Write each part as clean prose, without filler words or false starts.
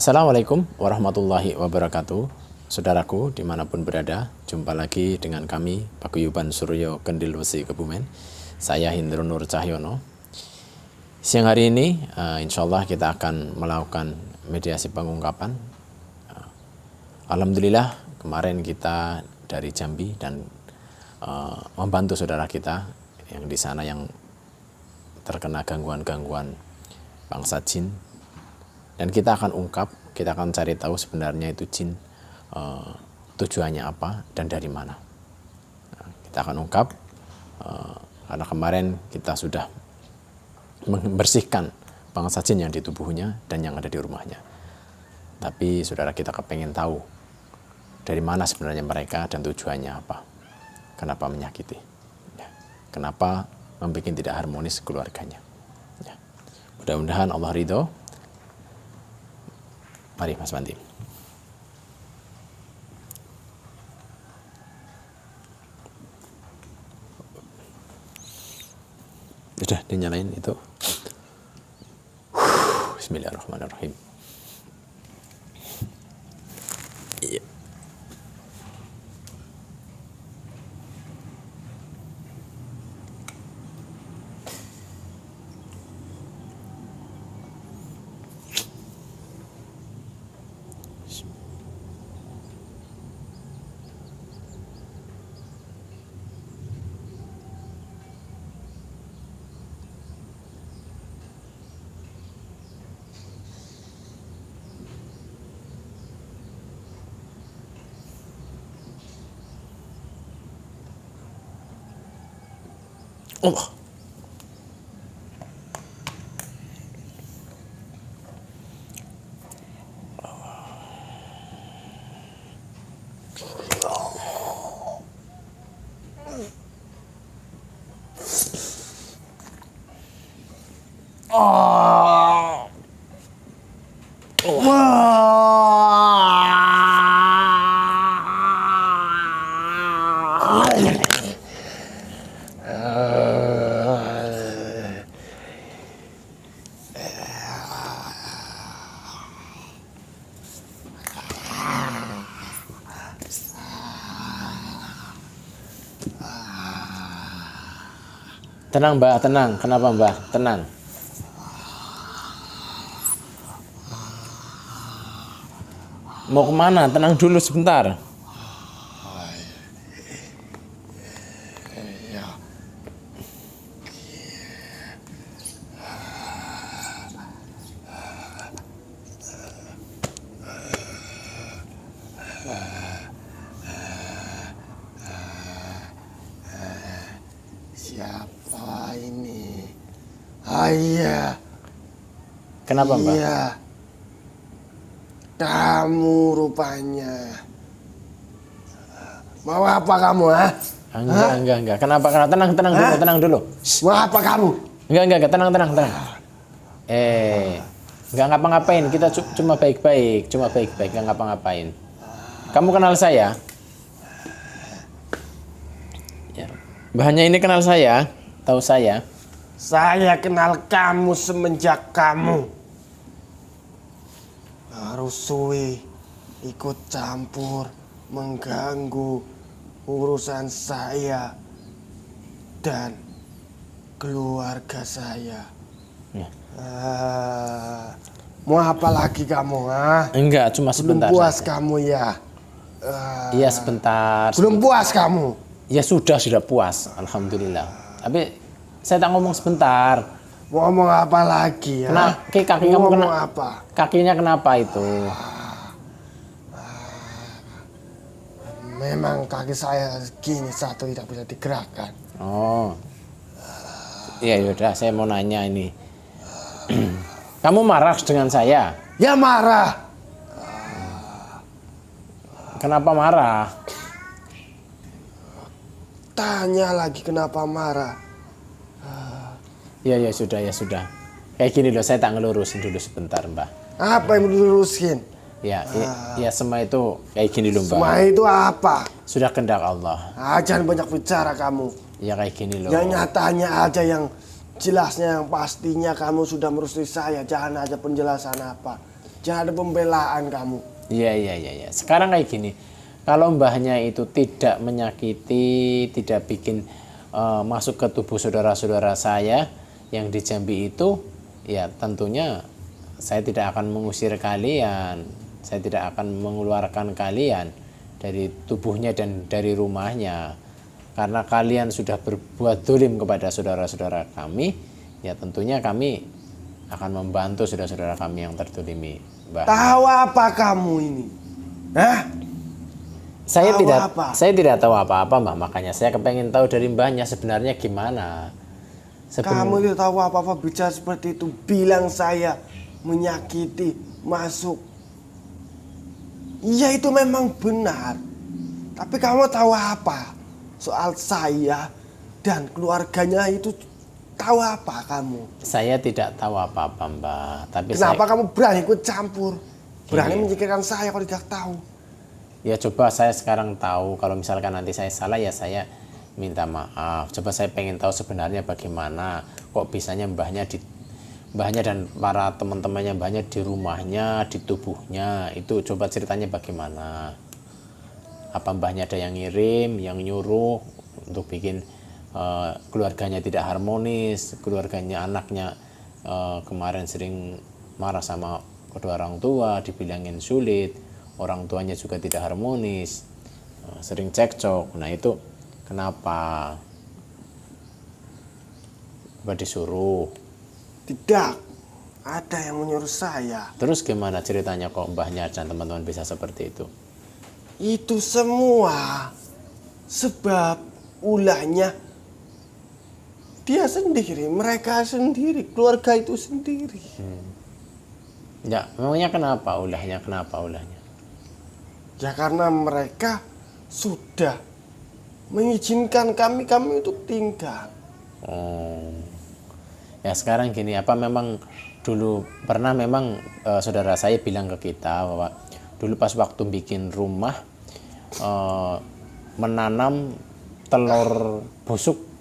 Assalamualaikum warahmatullahi wabarakatuh. Saudaraku dimanapun berada, jumpa lagi dengan kami Paguyuban Suryo Kendil Wesi Kebumen. Saya Hindro Nur Cahyono. Siang hari ini insya Allah kita akan melakukan mediasi pengungkapan. Alhamdulillah kemarin kita dari Jambi dan membantu saudara kita yang di sana yang terkena gangguan-gangguan bangsa jin. Dan kita akan ungkap, kita akan cari tahu sebenarnya itu jin tujuannya apa dan dari mana. Nah, kita akan ungkap karena kemarin kita sudah membersihkan bangsa jin yang di tubuhnya dan yang ada di rumahnya. Tapi saudara kita kepengen tahu dari mana sebenarnya mereka dan tujuannya apa. Kenapa menyakiti? Ya. Kenapa membuat tidak harmonis keluarganya? Ya. Mudah-mudahan Allah ridho. Mari Mas Bandi. Sudah dinyalain itu. Bismillahirrahmanirrahim. Iya. Allah. Tenang Mbah, tenang. Kenapa Mbah? Tenang. Mau kemana? Tenang dulu sebentar. Siapa ini? Ayah. Kenapa Mbah? Iya. Kamu rupanya. Mau apa kamu, ha? Enggak. Kenapa? Tenang dulu. Mau apa kamu? Enggak, tenang. Enggak ngapa-ngapain. Kita cuma baik-baik, enggak ngapa-ngapain. Kamu kenal saya? Ya. Mbahnya ini kenal saya, tahu saya. Saya kenal kamu semenjak kamu Rusui ikut campur mengganggu urusan saya dan keluarga saya. Ya. Mau apa lagi kamu, ha? Enggak, cuma sebentar. Belum puas saja. kamu ya? Iya sebentar. Belum puas kamu? Ya sudah puas, alhamdulillah. Tapi saya tak ngomong sebentar. Mau ngomong apa lagi ya? Kaki kamu kena apa? Kakinya kenapa itu? Memang kaki saya gini satu tidak bisa digerakkan. Oh. Iya yaudah, saya mau nanya ini. Kamu marah dengan saya? Ya marah. Kenapa marah? Tanya lagi kenapa marah. Ya sudah. Kayak gini loh, saya tak ngelurusin dulu sebentar, Mbah. Apa yang dilurusin? Ya semua itu kayak gini loh, Mbah. Semua itu apa? Sudah kehendak Allah. Jangan banyak bicara kamu. Ya kayak gini loh. Yang nyatanya aja, yang jelasnya, yang pastinya kamu sudah merestui saya. Jangan aja penjelasan apa. Jangan ada pembelaan kamu. Iya. Sekarang kayak gini, kalau mbahnya itu tidak menyakiti, tidak bikin masuk ke tubuh saudara-saudara saya yang di Jambi itu, ya tentunya saya tidak akan mengusir kalian, saya tidak akan mengeluarkan kalian dari tubuhnya dan dari rumahnya. Karena kalian sudah berbuat dolim kepada saudara-saudara kami, ya tentunya kami akan membantu saudara-saudara kami yang terdolimi. Mbah. Tahu apa kamu ini? Hah? Saya tidak tahu apa-apa, Mbah. Makanya saya kepengen tahu dari mbahnya sebenarnya gimana. Kamu tidak tahu apa-apa bicara seperti itu. Bilang saya menyakiti, masuk. Iya itu memang benar. Tapi kamu tahu apa? Soal saya dan keluarganya itu tahu apa kamu? Saya tidak tahu apa-apa, Mbah. Tapi kenapa kamu berani ikut campur? Berani menyingkirkan saya kalau tidak tahu? Ya coba saya sekarang tahu. Kalau misalkan nanti saya salah ya saya minta maaf. Coba saya pengen tahu sebenarnya bagaimana kok bisanya mbahnya dan para teman-temannya mbahnya di rumahnya, di tubuhnya. Itu coba ceritanya bagaimana. Apa mbahnya ada yang ngirim, yang nyuruh untuk bikin keluarganya tidak harmonis, keluarganya anaknya kemarin sering marah sama kedua orang tua, dibilangin sulit, orang tuanya juga tidak harmonis, sering cekcok. Nah itu kenapa? Apa disuruh? Tidak, ada yang menyuruh saya. Terus gimana ceritanya kok mbahnya dan teman-teman bisa seperti itu? Itu semua sebab ulahnya dia sendiri, mereka sendiri, keluarga itu sendiri. Ya, memangnya kenapa ulahnya? Ya karena mereka sudah mengizinkan kami untuk tinggal. Ya sekarang gini, apa memang dulu pernah memang saudara saya bilang ke kita bahwa dulu pas waktu bikin rumah menanam telur busuk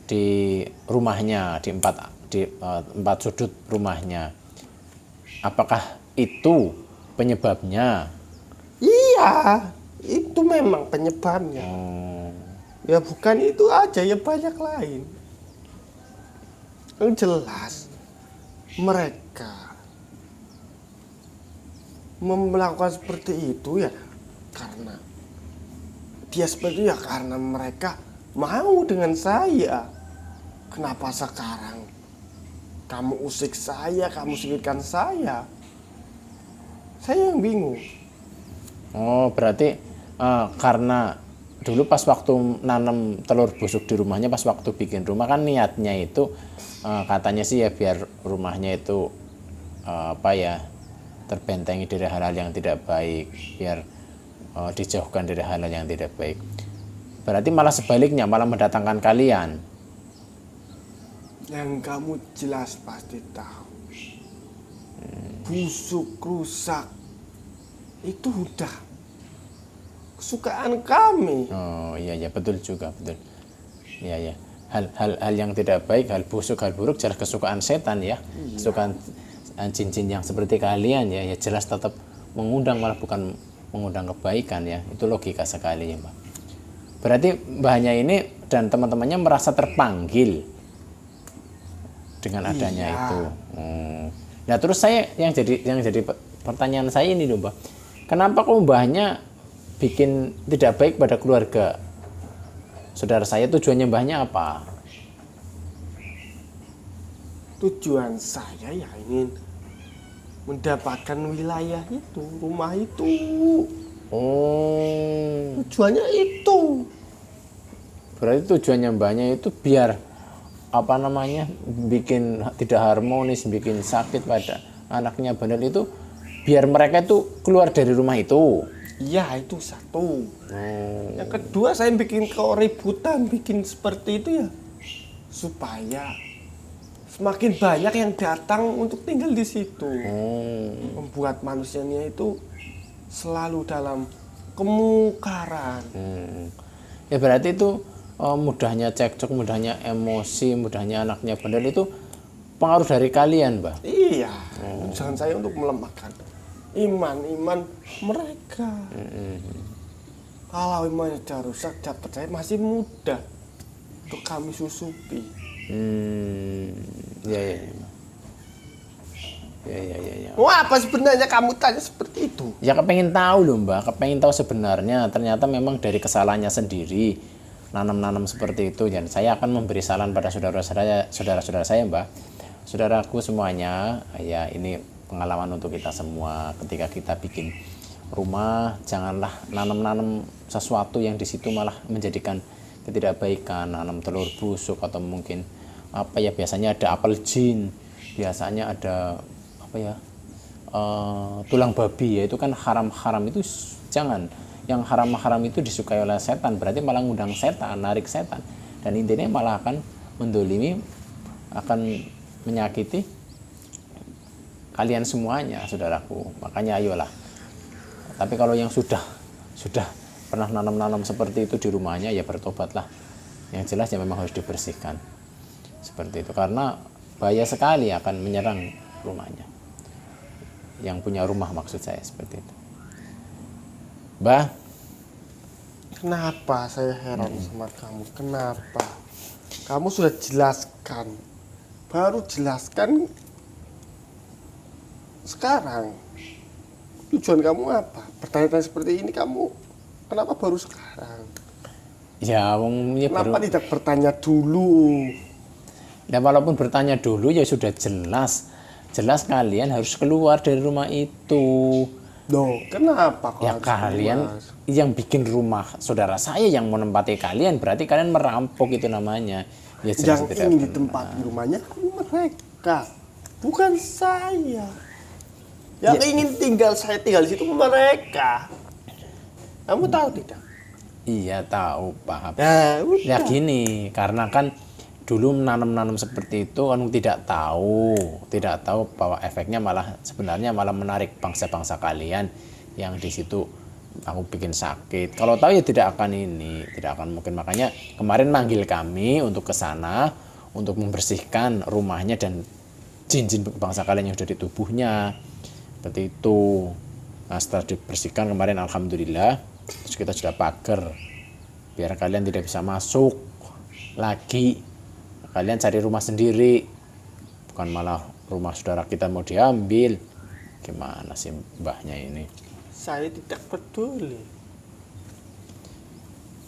di rumahnya, di empat sudut rumahnya. Apakah itu penyebabnya? Iya, itu memang penyebabnya. Ya bukan itu aja, ya banyak lain. Yang jelas mereka melakukan seperti itu ya karena dia seperti itu ya karena mereka mau dengan saya. Kenapa sekarang kamu usik saya, kamu singkirkan saya? Saya yang bingung. Oh berarti karena dulu pas waktu nanam telur busuk di rumahnya, pas waktu bikin rumah kan niatnya itu katanya sih ya biar rumahnya itu terbentengi dari hal-hal yang tidak baik, biar dijauhkan dari hal-hal yang tidak baik. Berarti malah sebaliknya, malah mendatangkan kalian. Yang kamu jelas pasti tahu. Busuk, rusak, itu udah kesukaan kami. Oh iya betul juga, betul. Iya. Hal yang tidak baik, hal busuk, hal buruk jelas kesukaan setan ya. Iya. Kesukaan jin-jin yang seperti kalian ya jelas tetap mengundang, malah bukan mengundang kebaikan ya. Itu logika sekali ya, Mbak. Berarti mbahnya ini dan teman-temannya merasa terpanggil dengan adanya itu. Nah terus saya yang jadi pertanyaan saya ini loh, Mbak. Kenapa kok mbahnya bikin tidak baik pada keluarga saudara saya? Tujuannya mbahnya apa? Tujuan saya ya ingin mendapatkan wilayah itu, rumah itu. Tujuannya itu. Berarti tujuannya mbahnya itu biar bikin tidak harmonis, bikin sakit pada anaknya bandel itu, biar mereka itu keluar dari rumah itu. Iya itu satu. Yang kedua saya bikin keributan, bikin seperti itu ya supaya semakin banyak yang datang untuk tinggal di situ. Membuat manusianya itu selalu dalam kemungkaran. Ya berarti itu mudahnya cekcok, mudahnya emosi, mudahnya anaknya bandel itu pengaruh dari kalian, Mbak? Iya. Tujuan saya untuk melemahkan iman mereka. Kalau imannya sudah rusak, sudah percaya masih mudah untuk kami susupi. Ya. Wah, apa sebenarnya kamu tanya seperti itu? Ya kepengen tahu loh Mbak, kepengen tahu sebenarnya ternyata memang dari kesalahannya sendiri nanam-nanam seperti itu. Dan saya akan memberi saran pada saudara-saudara saya Mbak, saudaraku semuanya. Ya ini pengalaman untuk kita semua. Ketika kita bikin rumah, janganlah nanam-nanam sesuatu yang di situ malah menjadikan ketidakbaikan, nanam telur busuk atau mungkin apa ya, biasanya ada apel jin, biasanya ada apa ya, tulang babi, ya itu kan haram-haram, itu jangan. Yang haram-haram itu disukai oleh setan, berarti malah ngundang setan, narik setan, dan intinya malah akan mendolimi, akan menyakiti kalian semuanya saudaraku. Makanya ayolah. Tapi kalau yang sudah pernah nanam-nanam seperti itu di rumahnya, ya bertobatlah. Yang jelas ya memang harus dibersihkan seperti itu, karena bahaya sekali akan menyerang rumahnya, yang punya rumah maksud saya, seperti itu. Mbah, kenapa saya heran sama kamu? Kenapa? Kamu sudah jelaskan, baru jelaskan sekarang. Tujuan kamu apa? Pertanyaan seperti ini kamu kenapa baru sekarang? ya Kenapa tidak bertanya dulu? Ya walaupun bertanya dulu ya sudah jelas kalian harus keluar dari rumah itu. Loh, kenapa kok Ya kalian yang bikin rumah saudara saya yang menempati kalian, berarti kalian merampok, itu namanya. Ya jelas yang tidak ingin benar. ditempati rumahnya mereka, bukan saya. Yang ingin saya tinggal di situ mereka. Kamu tahu tidak? Iya tahu, paham. Ya, Ya gini, karena kan dulu menanam-nanam seperti itu kan tidak tahu bahwa efeknya sebenarnya malah menarik bangsa-bangsa kalian yang di situ aku bikin sakit. Kalau tahu ya tidak akan mungkin. Makanya kemarin manggil kami untuk ke sana untuk membersihkan rumahnya dan jin-jin bangsa kalian yang sudah di tubuhnya. Seperti itu. Nah, setelah dibersihkan kemarin alhamdulillah, terus kita sudah pagar biar kalian tidak bisa masuk lagi. Kalian cari rumah sendiri, bukan malah rumah saudara kita mau diambil. Gimana sih mbahnya ini? Saya tidak peduli.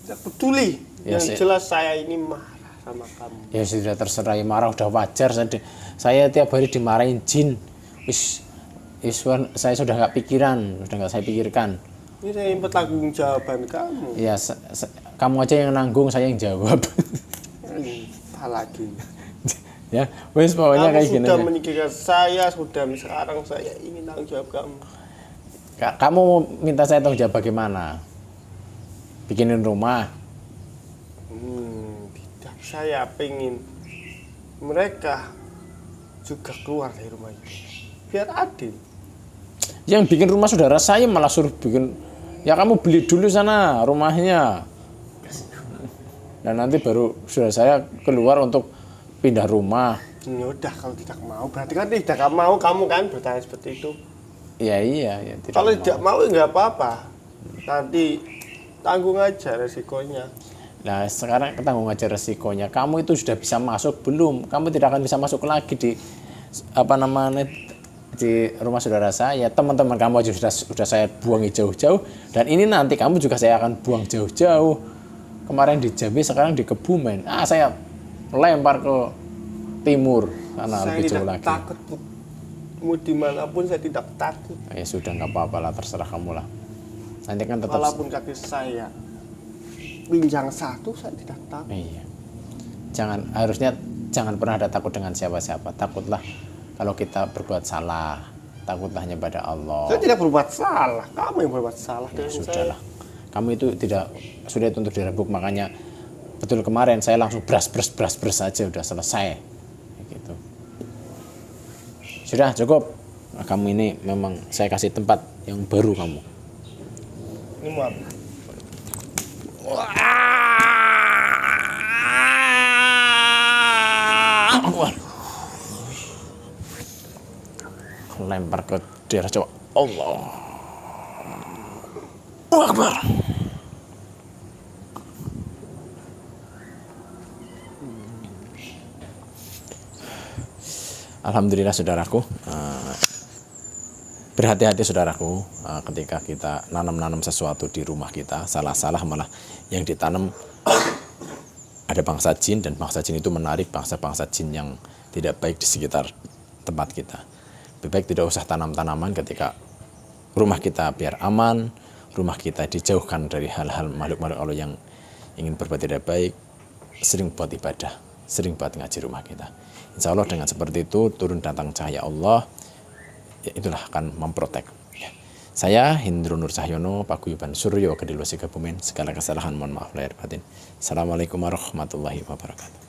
Tidak peduli. Ya, yang jelas saya ini marah sama kamu. Ya sudah terserah, marah udah wajar. Saya tiap hari dimarahin jin. Saya sudah nggak pikiran, sudah nggak saya pikirkan. Ini saya bertanggung jawaban kamu. Ya kamu aja yang nanggung, saya yang jawab. Lagi. Ya, wes pokoknya kayak gini. Kamu sudah menyingkirkan saya, sekarang saya ingin tanggung jawab kamu. Kamu minta saya tanggung jawab bagaimana? Bikinin rumah? Tidak, saya pengen mereka juga keluar dari rumah itu. Biar adil. Yang bikin rumah saudara saya malah suruh bikin. Ya kamu beli dulu sana rumahnya. Dan nanti baru saudara saya keluar untuk pindah rumah. Ya udah, kalau tidak mau, berarti kan tidak mau kamu kan bertanya seperti itu. Iya. Kalau tidak mau nggak apa-apa. Nanti tanggung aja resikonya. Nah sekarang tanggung aja resikonya. Kamu itu sudah bisa masuk belum? Kamu tidak akan bisa masuk lagi di di rumah saudara saya. Teman-teman kamu aja sudah saya buang jauh-jauh. Dan ini nanti kamu juga saya akan buang jauh-jauh. Kemarin di Jambi, sekarang di Kebumen. Saya lempar ke timur sana lebih jauh lagi. Saya tidak takut. Mau dimanapun saya tidak takut. Ya sudah, nggak apa-apa lah, terserah kamu lah. Nanti kan tetap. Walaupun kaki saya pinjang satu, saya tidak takut. Iya. Jangan pernah ada takut dengan siapa-siapa. Takutlah kalau kita berbuat salah. Takutlah hanya pada Allah. Saya tidak berbuat salah. Kamu yang berbuat salah dengan Sudahlah. saya. Kamu itu sudah itu untuk direbuk, makanya betul kemarin saya langsung bras aja udah selesai gitu. Sudah cukup. Nah, kamu ini memang saya kasih tempat yang baru kamu. Ini mau apa? lempar ke daerah Jawa. Allah Akbar. Alhamdulillah saudaraku, berhati-hati saudaraku ketika kita nanam-nanam sesuatu di rumah kita, salah-salah malah yang ditanam ada bangsa jin, dan bangsa jin itu menarik bangsa-bangsa jin yang tidak baik di sekitar tempat kita. Lebih baik tidak usah tanam-tanaman ketika rumah kita biar aman, rumah kita dijauhkan dari hal-hal makhluk-makhluk Allah yang ingin berbuat tidak baik, sering buat ibadah, sering buat ngaji rumah kita. Insya Allah dengan seperti itu turun datang cahaya Allah, ya itulah akan memprotek. Ya. Saya Hendro Nur Cahyono, Paguyuban Suryo Kedilwasi Kebumen, segala kesalahan mohon maaf lahir batin. Assalamualaikum warahmatullahi wabarakatuh.